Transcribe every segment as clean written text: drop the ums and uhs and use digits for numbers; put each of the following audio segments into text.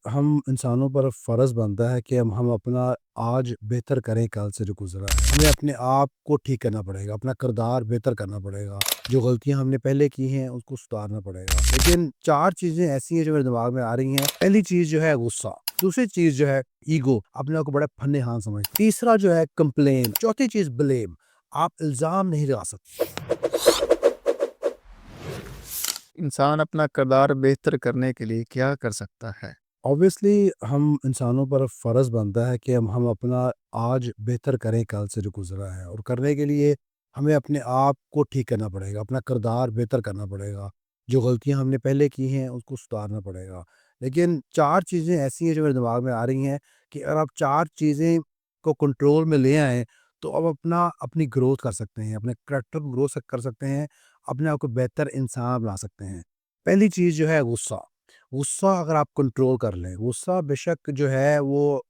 हम इंसानों पर फ़र्ज़ बनता है कि हम अपना आज बेहतर करें कल से जो गुज़रा है। हमें अपने आप को ठीक करना पड़ेगा, अपना किरदार बेहतर करना पड़ेगा। जो गलतियाँ हमने पहले की हैं उसको सुधारना पड़ेगा। लेकिन 4 चीज़ें ऐसी हैं जो मेरे दिमाग में आ रही हैं। पहली चीज़ जो है गुस्सा, दूसरी चीज़ जो है ईगो, अपने आप को बड़ा फन्ने-हाँ समझना। तीसरा जो है कंप्लेन, चौथी चीज़ ब्लेम, आप इल्ज़ाम नहीं लगा सकते। इंसान अपना किरदार बेहतर करने के लिए क्या कर सकता है? ऑब्वियसली हम इंसानों पर फ़र्ज़ बनता है कि हम अपना आज बेहतर करें कल से जो गुज़रा है, और करने के लिए हमें अपने आप को ठीक करना पड़ेगा, अपना किरदार बेहतर करना पड़ेगा। जो गलतियाँ हमने पहले की हैं उसको सुधारना पड़ेगा। लेकिन 4 चीज़ें ऐसी हैं जो मेरे दिमाग में आ रही हैं कि अगर आप 4 चीज़ें को कंट्रोल में ले आएँ, तो आप अपनी ग्रोथ कर सकते हैं, अपने करैक्टर को ग्रो स कर सकते हैं, अपने आप को बेहतर इंसान बना सकते हैं। पहली चीज़ जो है गुस्सा। गुस्सा अगर आप कंट्रोल कर लें, गुस्सा बेशक जो है वो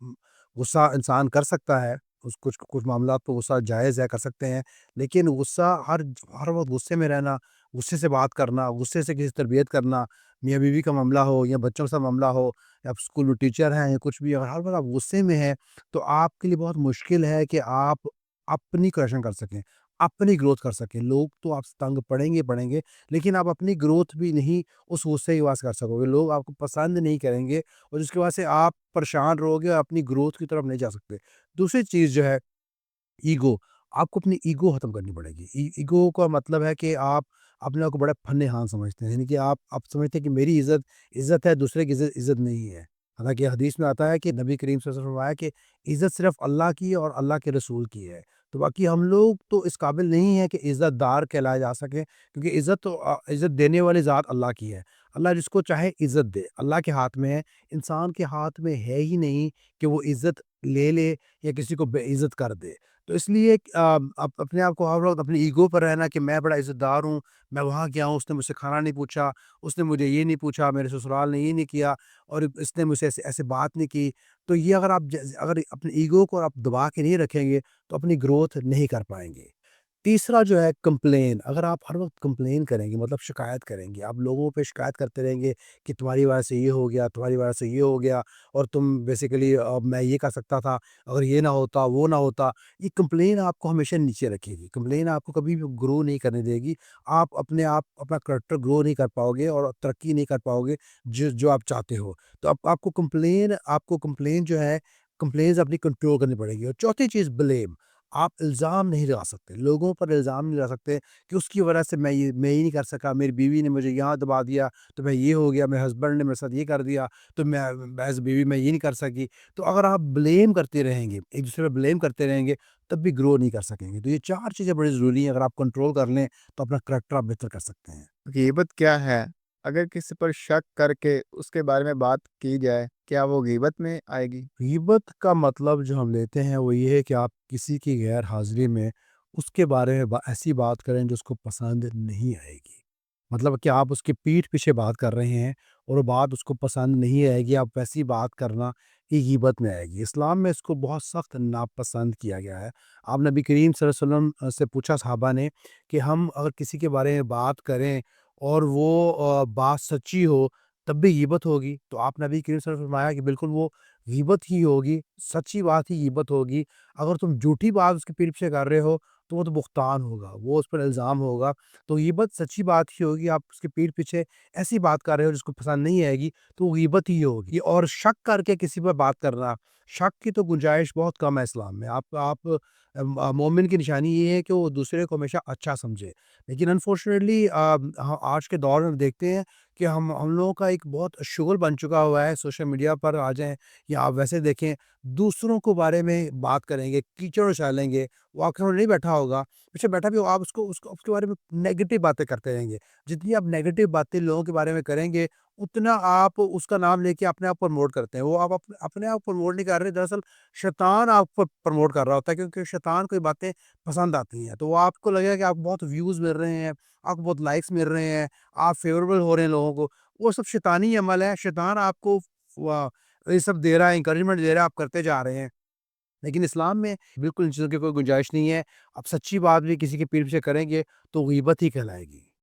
गुस्सा इंसान कर सकता है, उस कुछ कुछ मामलात पे गुस्सा जायज़ है, कर सकते हैं। लेकिन गुस्सा हर वक़्त गुस्से में रहना, गुस्से से बात करना, गुस्से से किसी से तरबियत करना, मियाँ-बीवी का मामला हो या बच्चों के साथ मामला हो, या आप स्कूल में टीचर हैं या कुछ भी, अगर हर वक़्त आप गुस्से में हैं, तो आपके लिए बहुत मुश्किल है कि आप अपनी करेक्शन कर सकें, अपनी ग्रोथ कर सकें। लोग तो आपसे तंग पड़ेंगे ही पड़ेंगे, लेकिन आप अपनी ग्रोथ भी नहीं उस गुस्से की वजह से कर सकोगे। लोग आपको पसंद नहीं करेंगे और जिसकी वजह से आप परेशान रहोगे और अपनी ग्रोथ की तरफ नहीं जा सकते। दूसरी चीज़ जो है ईगो, आपको अपनी ईगो खत्म करनी पड़ेगी। ईगो का मतलब है कि आप अपने आप को बड़ा फन्ने-हाँ समझते हैं। यानी कि आप समझते हैं कि मेरी इज़्ज़त इज़्ज़त है, दूसरे की इज़्ज़त इज़्ज़त नहीं है। हालाँकि हदीस में आता है कि नबी करीम सल्लल्लाहु अलैहि वसल्लम ने फरमाया कि इज़्ज़त सिर्फ़ अल्लाह की है और अल्लाह के रसूल की है। तो बाकी हम लोग तो इस काबिल नहीं हैं कि इज़्ज़तदार कहलाए जा सकें, क्योंकि इज़्ज़त देने वाली ज़ात अल्लाह की है। अल्लाह जिसको चाहे इज़्ज़त दे, अल्लाह के हाथ में है। इंसान के हाथ में है ही नहीं कि वो इज़्ज़त ले ले या किसी को बेइज़्ज़त कर दे। तो इसलिए अपने आप को हर वक़्त अपनी ईगो पर रहना कि मैं बड़ा इज़्ज़तदार हूँ, मैं वहाँ गया हूँ, उसने मुझसे खाना नहीं पूछा, उसने मुझे ये नहीं पूछा, मेरे ससुराल ने ये नहीं किया और इसने मुझसे ऐसे ऐसे बात नहीं की। तो ये अगर अपनी ईगो को आप दबा के नहीं रखेंगे, तो अपनी ग्रोथ नहीं कर पाएँगे। तीसरा जो है कंप्लेन, अगर आप हर वक़्त कंप्लेन करेंगे, मतलब शिकायत करेंगे, आप लोगों पे शिकायत करते रहेंगे कि तुम्हारी वजह से ये हो गया, तुम्हारी वजह से ये हो गया, और तुम बेसिकली मैं ये कर सकता था, अगर ये ना होता, वो ना होता। ये कंप्लेन आपको हमेशा नीचे रखेगी, कंप्लेन आपको कभी भी ग्रो नहीं करने देगी। आप अपना करैक्टर ग्रो नहीं कर पाओगे और तरक्की नहीं कर पाओगे जो जो आप चाहते हो। तो आपको कंप्लेन जो है, कंप्लेंट्स अपनी कंट्रोल करनी पड़ेगी। और चौथी चीज़ ब्लेम, आप इल्ज़ाम नहीं लगा सकते, लोगों पर इल्ज़ाम नहीं लगा सकते कि उसकी वजह से मैं ये नहीं कर सका, मेरी बीवी ने मुझे यहाँ दबा दिया, तो मैं ये हो गया, मेरे हस्बैंड ने मेरे साथ ये कर दिया, तो मैं एज़ अ बीवी मैं ये नहीं कर सकी। तो अगर आप ब्लेम करते रहेंगे, एक-दूसरे पे ब्लेम करते रहेंगे, तब भी ग्रो नहीं कर सकेंगे। तो ये 4 चीज़ें बड़ी ज़रूरी हैं, अगर आप कंट्रोल कर लें, तो अपना करैक्टर आप बेहतर कर सकते हैं। गीबत क्या है? अगर किसी पर शक करके उसके बारे में बात की जाए, क्या वो गीबत में आएगी? गीबत का मतलब जो हम लेते हैं वो ये है कि आप किसी की गैर हाज़िरी में उसके बारे में ऐसी बात करें जो उसको पसंद नहीं आएगी। मतलब कि आप उसकी पीठ पीछे बात कर रहे हैं और वो बात उसको पसंद नहीं आएगी, आप वैसी बात करना ये गीबत में आएगी। इस्लाम में इसको बहुत सख्त नापसंद किया गया है। आप नबी करीम सल्लल्लाहु अलैहि वसल्लम से पूछा सहाबा ने कि हम अगर किसी के बारे में बात करें और वो बात सच्ची हो, तब भी गीबत होगी? तो आप नबी करीम सल्लल्लाहु अलैहि वसल्लम ने फरमाया कि बिल्कुल वो गीबत ही होगी, सच्ची बात ही गीबत होगी। अगर तुम झूठी बात उसकी पीठ पीछे कर रहे हो, तो वो तो बुहतान होगा, वो उस पर इल्ज़ाम होगा। तो गीबत सच्ची बात ही होगी, आप उसके पीठ पीछे ऐसी बात कर रहे हो जिसको पसंद नहीं आएगी, तो वो गीबत ही होगी। और शक करके किसी पर बात करना, शक की तो गुंजाइश बहुत कम है इस्लाम में। मोमिन की निशानी ये है कि वो दूसरे को हमेशा अच्छा समझे। लेकिन अनफॉर्चुनेटली आज के दौर में देखते हैं कि हम लोगों का एक बहुत शुगल बन चुका हुआ है, सोशल मीडिया पर आ जाएँ या आप वैसे देखें, दूसरों को बारे में बात करेंगे, कीचड़ उछालेंगे। वो आपके सामने नहीं बैठा होगा, पीछे बैठा भी हो, आप उसको उसको उसके बारे में नेगेटिव बातें करते रहेंगे। जितनी आप नेगेटिव बातें लोगों के बारे में करेंगे, उतना आप उसका नाम लेके अपने आप प्रमोट करते हैं। वो आप अपने आप प्रमोट नहीं कर रहे, दरअसल शैतान आपको प्रमोट कर रहा होता है, क्योंकि शैतान को ये बातें पसंद आती हैं। तो वो आपको लगेगा कि आपको बहुत व्यूज़ मिल रहे हैं, आपको बहुत लाइक्स मिल रहे हैं, आप फेवरेबल हो रहे हैं लोगों को। वो सब शैतानी अमल है, शैतान आपको व ये सब दे रहा है, एनकरेजमेंट दे रहा है, आप करते जा रहे हैं। लेकिन इस्लाम में बिल्कुल इन चीज़ों की कोई गुंजाइश नहीं है। आप सच्ची बात भी किसी की पीठ पीछे करेंगे, तो गीबत ही कहलाएगी।